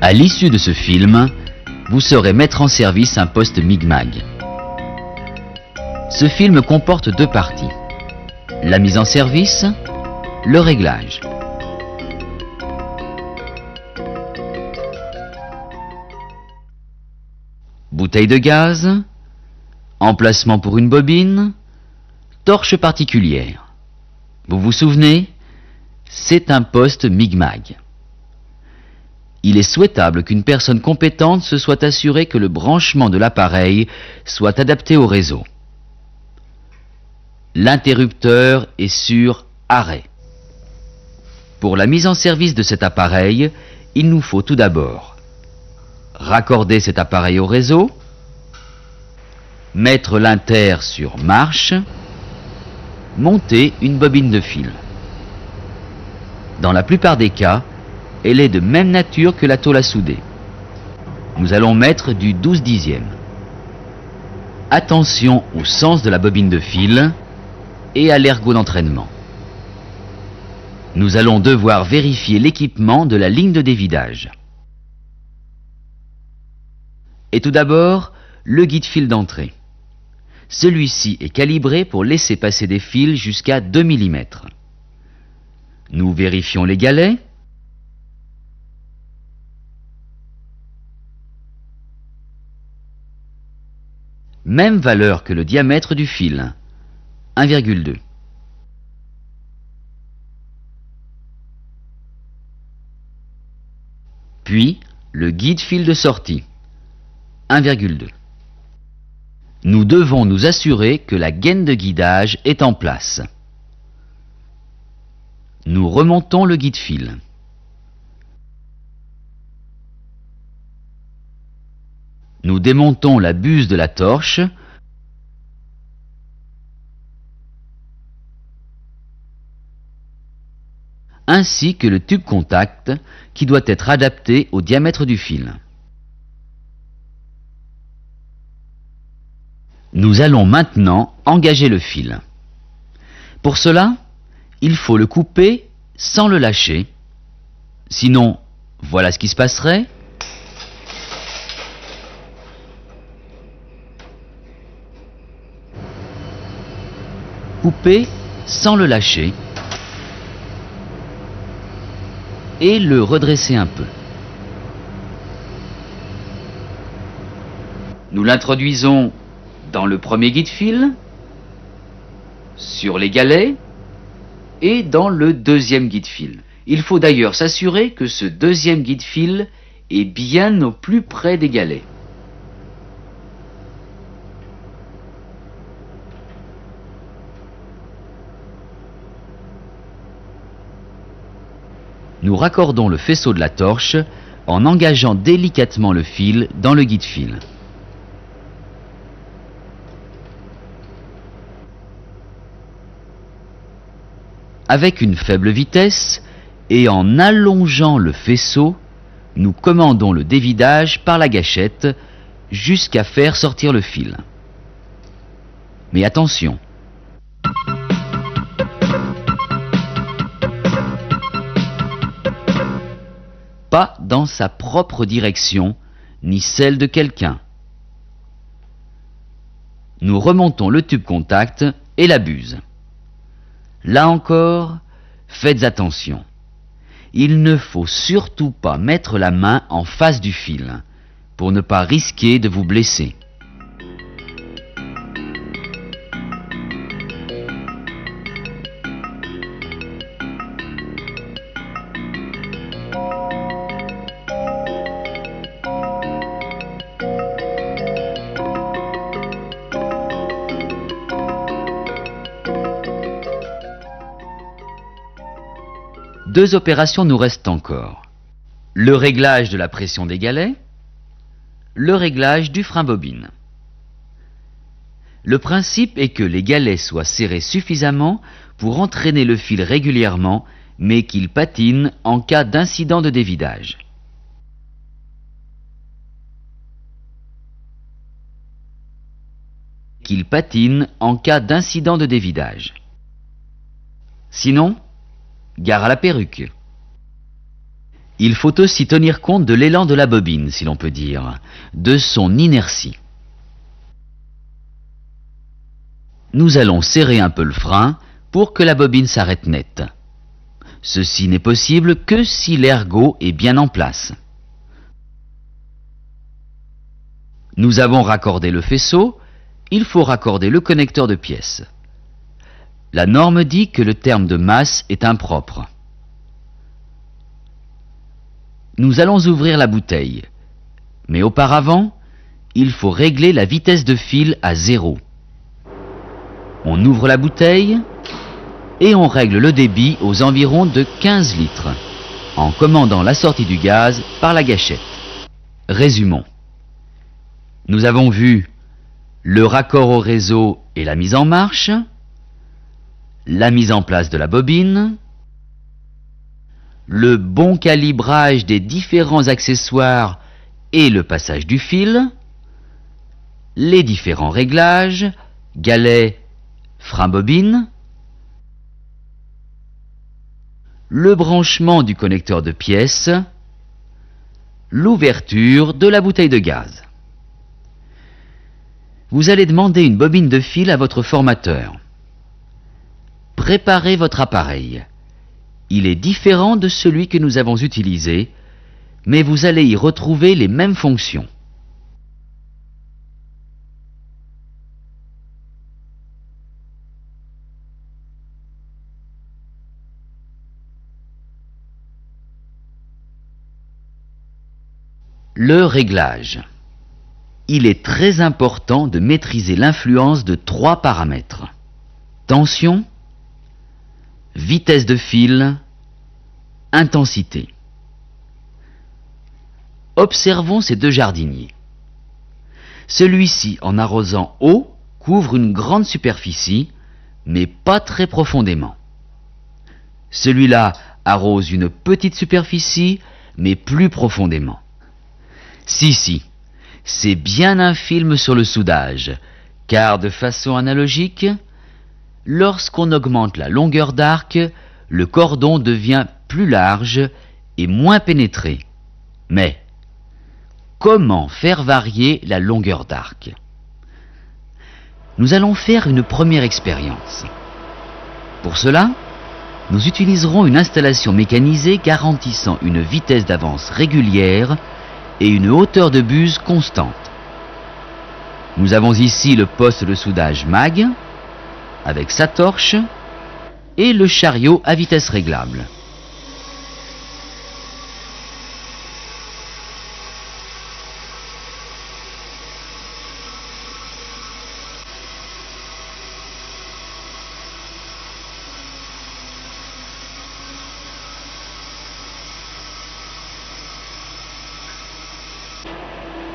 À l'issue de ce film, vous saurez mettre en service un poste Mig-Mag. Ce film comporte deux parties. La mise en service, le réglage. Bouteille de gaz, emplacement pour une bobine, torche particulière. Vous vous souvenez? C'est un poste Mig-Mag. Il est souhaitable qu'une personne compétente se soit assurée que le branchement de l'appareil soit adapté au réseau. L'interrupteur est sur arrêt. Pour la mise en service de cet appareil, il nous faut tout d'abord raccorder cet appareil au réseau, mettre l'inter sur marche, monter une bobine de fil. Dans la plupart des cas, elle est de même nature que la tôle à souder. Nous allons mettre du 12/10. Attention au sens de la bobine de fil et à l'ergot d'entraînement. Nous allons devoir vérifier l'équipement de la ligne de dévidage. Et tout d'abord, le guide-fil d'entrée. Celui-ci est calibré pour laisser passer des fils jusqu'à 2 mm. Nous vérifions les galets. Même valeur que le diamètre du fil, 1,2. Puis, le guide-fil de sortie, 1,2. Nous devons nous assurer que la gaine de guidage est en place. Nous remontons le guide-fil. Nous démontons la buse de la torche ainsi que le tube contact qui doit être adapté au diamètre du fil. Nous allons maintenant engager le fil. Pour cela, il faut le couper sans le lâcher. Sinon, voilà ce qui se passerait. Couper sans le lâcher et le redresser un peu. Nous l'introduisons dans le premier guide-fil, sur les galets et dans le deuxième guide-fil. Il faut d'ailleurs s'assurer que ce deuxième guide-fil est bien au plus près des galets. Nous raccordons le faisceau de la torche en engageant délicatement le fil dans le guide-fil. Avec une faible vitesse et en allongeant le faisceau, nous commandons le dévidage par la gâchette jusqu'à faire sortir le fil. Mais attention! Pas dans sa propre direction, ni celle de quelqu'un. Nous remontons le tube contact et la buse. Là encore, faites attention. Il ne faut surtout pas mettre la main en face du fil, pour ne pas risquer de vous blesser. Deux opérations nous restent encore. Le réglage de la pression des galets, le réglage du frein-bobine. Le principe est que les galets soient serrés suffisamment pour entraîner le fil régulièrement, mais qu'ils patinent en cas d'incident de dévidage. Sinon, gare à la perruque. Il faut aussi tenir compte de l'élan de la bobine, si l'on peut dire, de son inertie. Nous allons serrer un peu le frein pour que la bobine s'arrête net. Ceci n'est possible que si l'ergot est bien en place. Nous avons raccordé le faisceau, il faut raccorder le connecteur de pièces. La norme dit que le terme de masse est impropre. Nous allons ouvrir la bouteille, mais auparavant, il faut régler la vitesse de fil à 0. On ouvre la bouteille et on règle le débit aux environs de 15 litres, en commandant la sortie du gaz par la gâchette. Résumons. Nous avons vu le raccord au réseau et la mise en marche, la mise en place de la bobine, le bon calibrage des différents accessoires et le passage du fil, les différents réglages, galets, frein-bobine, le branchement du connecteur de pièces, l'ouverture de la bouteille de gaz. Vous allez demander une bobine de fil à votre formateur. Préparez votre appareil. Il est différent de celui que nous avons utilisé, mais vous allez y retrouver les mêmes fonctions. Le réglage. Il est très important de maîtriser l'influence de 3 paramètres. Tension, vitesse de fil, intensité. Observons ces deux jardiniers. Celui-ci, en arrosant haut, couvre une grande superficie, mais pas très profondément. Celui-là arrose une petite superficie, mais plus profondément. Si, c'est bien un film sur le soudage, car de façon analogique, lorsqu'on augmente la longueur d'arc, le cordon devient plus large et moins pénétré. Mais, comment faire varier la longueur d'arc? Nous allons faire une première expérience. Pour cela, nous utiliserons une installation mécanisée garantissant une vitesse d'avance régulière et une hauteur de buse constante. Nous avons ici le poste de soudage MAG, avec sa torche, et le chariot à vitesse réglable.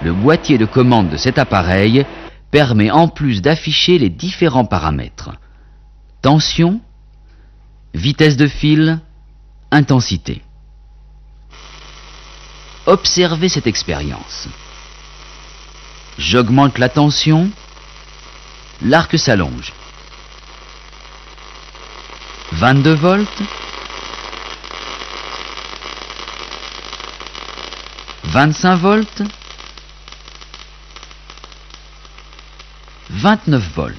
Le boîtier de commande de cet appareil permet en plus d'afficher les différents paramètres: tension, vitesse de fil, intensité. Observez cette expérience. J'augmente la tension, l'arc s'allonge. 22 volts, 25 volts, 29 volts.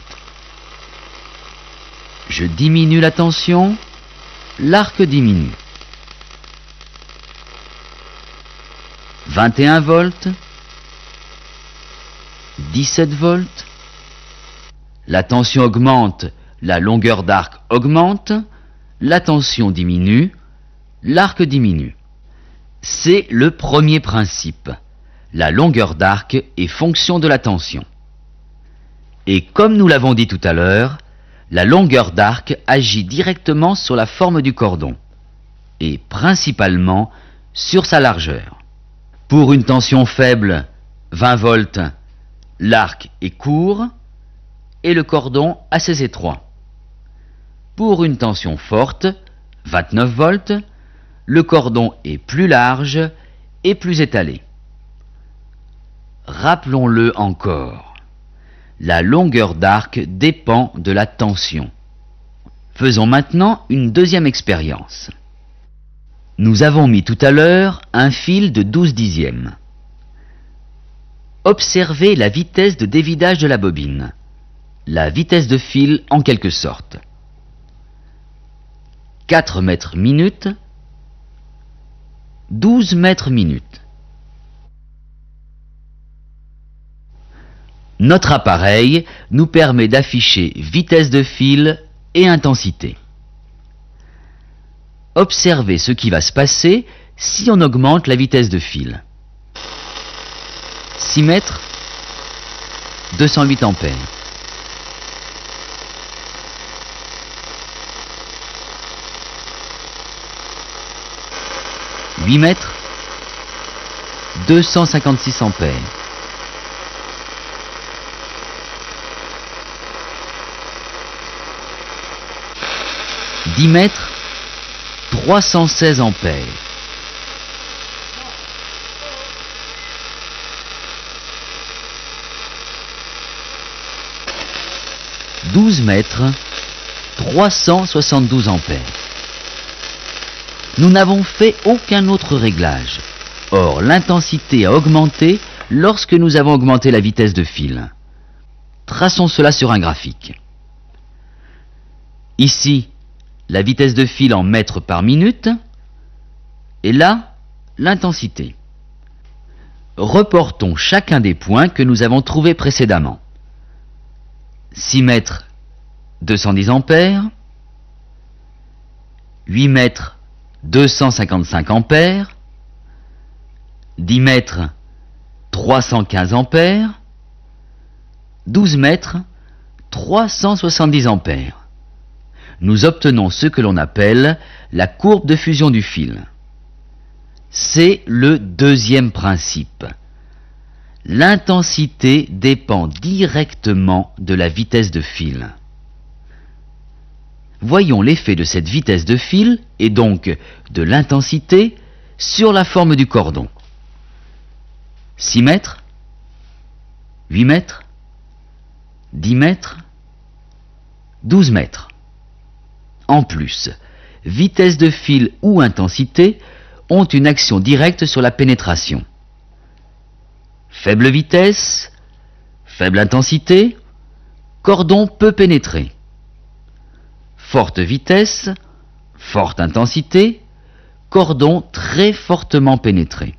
Je diminue la tension, l'arc diminue. 21 volts, 17 volts. La tension augmente, la longueur d'arc augmente, la tension diminue, l'arc diminue. C'est le premier principe. La longueur d'arc est fonction de la tension. Et comme nous l'avons dit tout à l'heure, la longueur d'arc agit directement sur la forme du cordon, et principalement sur sa largeur. Pour une tension faible, 20 volts, l'arc est court et le cordon assez étroit. Pour une tension forte, 29 volts, le cordon est plus large et plus étalé. Rappelons-le encore. La longueur d'arc dépend de la tension. Faisons maintenant une deuxième expérience. Nous avons mis tout à l'heure un fil de 12 dixièmes. Observez la vitesse de dévidage de la bobine, la vitesse de fil en quelque sorte. 4 mètres minutes, 12 mètres minutes. Notre appareil nous permet d'afficher vitesse de fil et intensité. Observez ce qui va se passer si on augmente la vitesse de fil. 6 mètres, 208 ampères. 8 mètres, 256 ampères. 10 mètres, 316 ampères. 12 mètres, 372 ampères. Nous n'avons fait aucun autre réglage. Or, l'intensité a augmenté lorsque nous avons augmenté la vitesse de fil. Traçons cela sur un graphique. Ici, la vitesse de fil en mètres par minute, et là, l'intensité. Reportons chacun des points que nous avons trouvés précédemment. 6 mètres, 210 ampères, 8 mètres, 255 ampères, 10 mètres, 315 ampères, 12 mètres, 370 ampères. Nous obtenons ce que l'on appelle la courbe de fusion du fil. C'est le deuxième principe. L'intensité dépend directement de la vitesse de fil. Voyons l'effet de cette vitesse de fil, et donc de l'intensité, sur la forme du cordon. 6 mètres, 8 mètres, 10 mètres, 12 mètres. En plus, vitesse de fil ou intensité ont une action directe sur la pénétration. Faible vitesse, faible intensité, cordon peut pénétrer. Forte vitesse, forte intensité, cordon très fortement pénétré.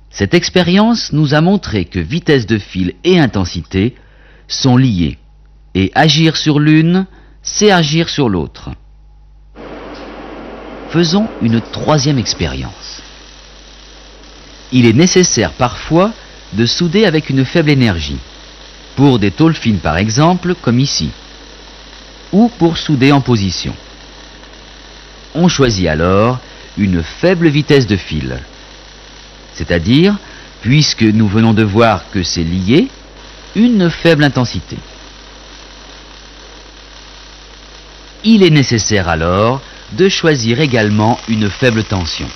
Cette expérience nous a montré que vitesse de fil et intensité sont liées, et agir sur l'une, c'est agir sur l'autre. Faisons une troisième expérience. Il est nécessaire parfois de souder avec une faible énergie, pour des tôles fines par exemple, comme ici, ou pour souder en position. On choisit alors une faible vitesse de fil, c'est-à-dire, puisque nous venons de voir que c'est lié, une faible intensité. Il est nécessaire alors de choisir également une faible tension.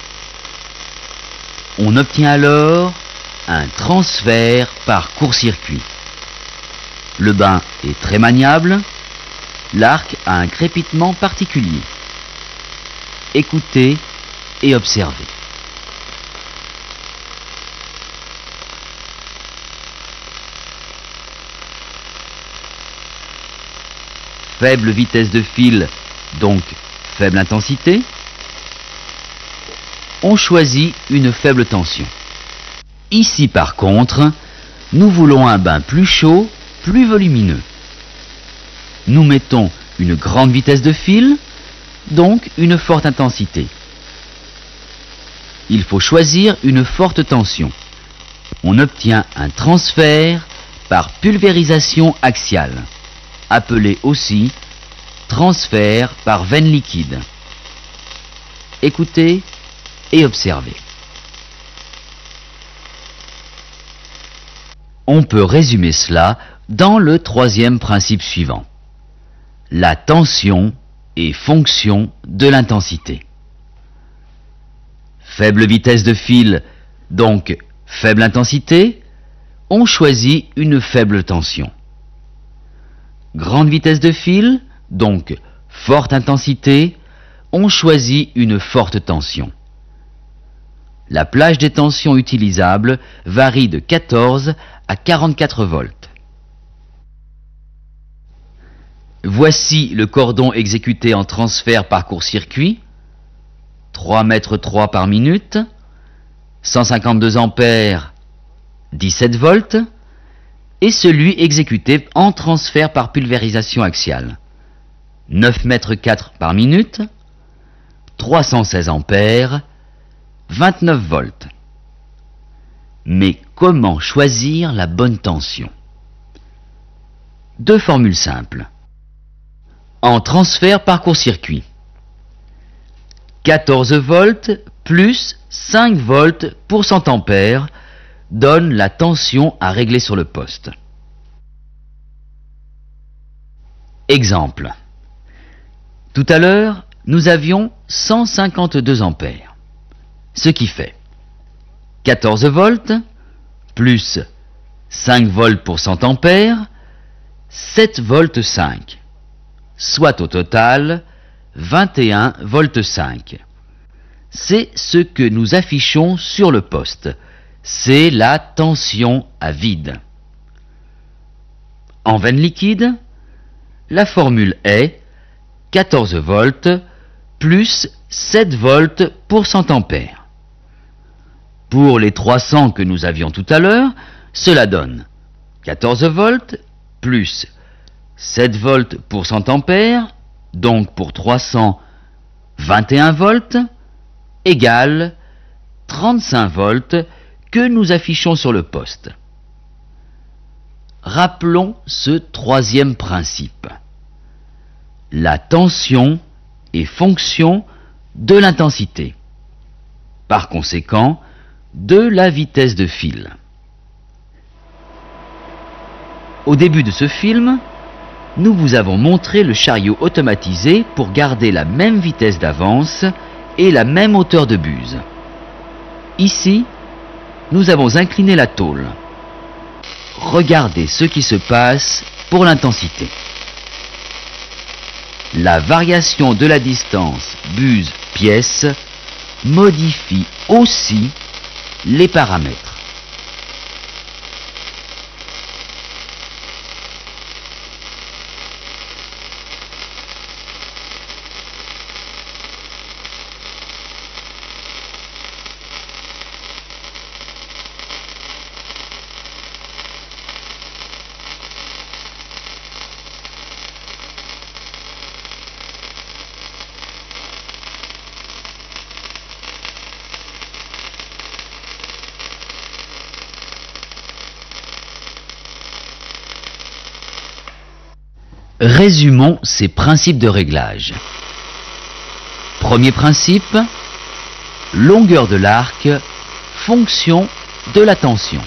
On obtient alors un transfert par court-circuit. Le bain est très maniable, l'arc a un crépitement particulier. Écoutez et observez. Faible vitesse de fil, donc faible intensité. On choisit une faible tension. Ici par contre, nous voulons un bain plus chaud, plus volumineux. Nous mettons une grande vitesse de fil, donc une forte intensité. Il faut choisir une forte tension. On obtient un transfert par pulvérisation axiale, appelé aussi transfert par veine liquide. Écoutez et observez. On peut résumer cela dans le troisième principe suivant. La tension est fonction de l'intensité. Faible vitesse de fil, donc faible intensité, on choisit une faible tension. Grande vitesse de fil, donc forte intensité, on choisit une forte tension. La plage des tensions utilisables varie de 14 à 44 volts. Voici le cordon exécuté en transfert par court-circuit, 3 mètres 3 par minute, 152 ampères, 17 volts, et celui exécuté en transfert par pulvérisation axiale, 9 mètres 4 par minute, 316 ampères, 29 volts. Mais comment choisir la bonne tension? Deux formules simples. En transfert par court-circuit, 14 volts plus 5 volts pour 100 ampères donne la tension à régler sur le poste. Exemple. Tout à l'heure, nous avions 152 ampères, ce qui fait 14 volts plus 5 volts pour 100 ampères, 7 volts 5, soit au total 21 volts 5. C'est ce que nous affichons sur le poste. C'est la tension à vide. En veine liquide, la formule est 14 volts plus 7 volts pour 100 ampères. Pour les 300 que nous avions tout à l'heure, cela donne 14 volts plus 7 volts pour 100 ampères, donc pour 300, 21 volts, égale 35 volts que nous affichons sur le poste. Rappelons ce troisième principe. La tension est fonction de l'intensité. Par conséquent, de la vitesse de fil. Au début de ce film, nous vous avons montré le chariot automatisé pour garder la même vitesse d'avance et la même hauteur de buse. Ici, nous avons incliné la tôle. Regardez ce qui se passe pour l'intensité. La variation de la distance buse-pièce modifie aussi les paramètres. Résumons ces principes de réglage. Premier principe, longueur de l'arc, fonction de la tension.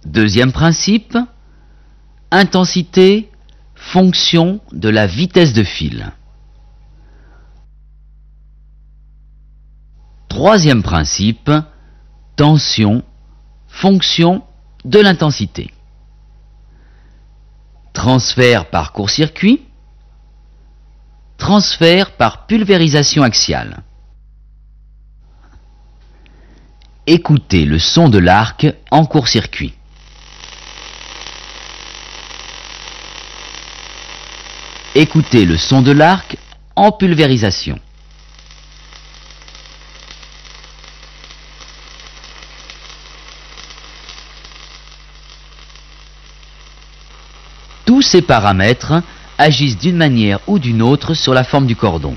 Deuxième principe, intensité, fonction de la vitesse de fil. Troisième principe, tension, fonction de l'intensité. Transfert par court-circuit, transfert par pulvérisation axiale. Écoutez le son de l'arc en court-circuit. Écoutez le son de l'arc en pulvérisation. Tous ces paramètres agissent d'une manière ou d'une autre sur la forme du cordon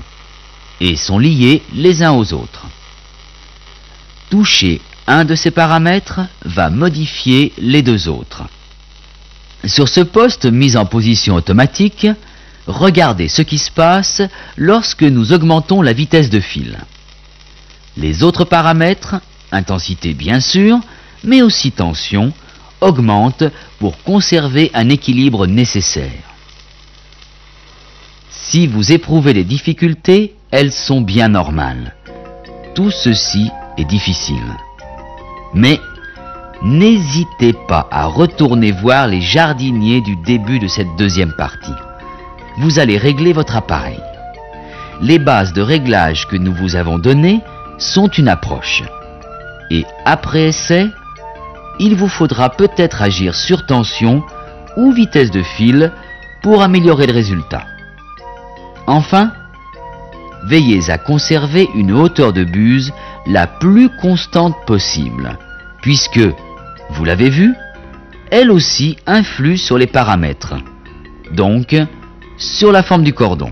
et sont liés les uns aux autres. Toucher un de ces paramètres va modifier les deux autres. Sur ce poste mis en position automatique, regardez ce qui se passe lorsque nous augmentons la vitesse de fil. Les autres paramètres, intensité bien sûr, mais aussi tension, augmentent pour conserver un équilibre nécessaire. Si vous éprouvez des difficultés, elles sont bien normales. Tout ceci est difficile. Mais n'hésitez pas à retourner voir les jardiniers du début de cette deuxième partie. Vous allez régler votre appareil. Les bases de réglage que nous vous avons données sont une approche. Et après essai, il vous faudra peut-être agir sur tension ou vitesse de fil pour améliorer le résultat. Enfin, veillez à conserver une hauteur de buse la plus constante possible, puisque, vous l'avez vu, elle aussi influe sur les paramètres, donc sur la forme du cordon.